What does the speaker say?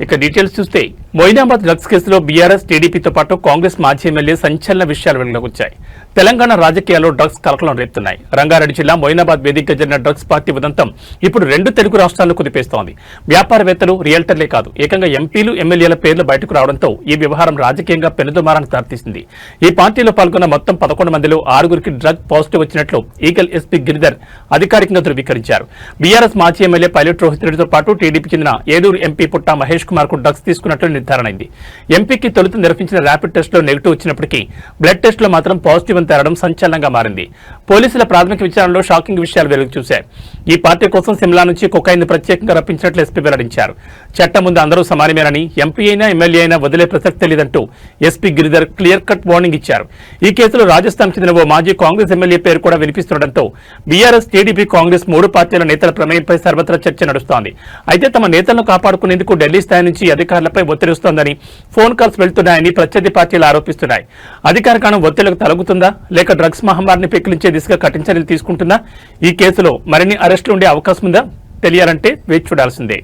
ఇక డీటెయిల్స్ చూస్తే మొయినాబాద్ డ్రగ్స్ కేసులో బీఆర్ఎస్ టీడీపీతో పాటు కాంగ్రెస్ మాజీ ఎమ్మెల్యే సంచలన విషయాలు వెలుగులోకి వచ్చాయి. తెలంగాణ రాజకీయాల్లో డ్రగ్స్ కలకలం రేపుతున్నాయి. రంగారెడ్డి జిల్లా మొయినాబాద్ వేదికగా జరిగిన డ్రగ్స్ పార్టీ ఉదంతం ఇప్పుడు 2 తెలుగు రాష్ట్రాలను కుదిపేస్తోంది. వ్యాపారవేత్తలు, రియల్టర్లే కాదు ఏకంగా ఎంపీలు, ఎమ్మెల్యేల పేర్లు బయటకు రావడంతో ఈ వ్యవహారం రాజకీయంగా పెనుదుమారానికి దారితీసింది. ఈ పార్టీలో పాల్గొన్న మొత్తం 11 మందిలో 6గురికి డ్రగ్ పాజిటివ్ వచ్చినట్లు ఈగల్ ఎస్పీ గిరిధర్ అధికారికంగా ధృవీకరించారు. బీఆర్ఎస్ మాజీ ఎమ్మెల్యే పైలట్ రోహిత్ రెడ్డితో పాటు టీడీపీ చెందిన ఏలూరు ఎంపీ పుట్టా మహేష్ కుమార్ కు డ్రగ్స్ తీసుకున్నట్లు నిర్ధారణ అయింది. ఎంపీకి తొలుత నిర్వహించిన ర్యాపిడ్ టెస్ట్ లో నెగిటివ్ వచ్చినప్పటికీ బ్లడ్ టెస్ట్ లో మాత్రం పాజిటివ్ అని తేలడం సంచలనంగా మారింది. పోలీసుల ప్రాథమిక విచారణలో షాకింగ్ విషయాలు వెలుగు చూశాయి. ఈ పార్టీ కోసం సిమ్లా నుంచి కొకైన్ ప్రత్యేకంగా రప్పించినట్లు ఎస్పీ వెల్లడించారు. చట్టం ముందు అందరూ సమానమేనని, ఎంపీ అయినా ఎమ్మెల్యే అయినా వదిలే ప్రసక్తే లేదంటూ SP Giridhar clear cut warning ఇచ్చారు. ఈ కేసులో రాజస్థాన్ చెందిన ఓ మాజీ కాంగ్రెస్ ఎమ్మెల్యే పేరు కూడా వినిపిస్తుండటంతో బీఆర్ఎస్, టీడీపీ, కాంగ్రెస్ 3 పార్టీల నేతల ప్రమేయంపై సర్వత్రా చర్చ నడుస్తోంది. అయితే తమ నేతలను కాపాడుకునేందుకు ఢిల్లీ స్థాయి నుంచి అధికారులపై ఒత్తిడి వస్తోందని, ఫోన్ కాల్స్ వెళ్తున్నాయని ప్రత్యర్థి పార్టీలు ఆరోపిస్తున్నాయి. అధికార కాలం ఒత్తిళ్లకు తలగుతుందా లేక డ్రగ్స్ మహమ్మారిని పెకిలించే దిశగా కఠిన చర్యలు తీసుకుంటుందా? ఈ కేసులో మరిన్ని అరెస్టులు ఉండే అవకాశం ఉందా? తెలియాలంటే వేచి చూడాల్సిందే.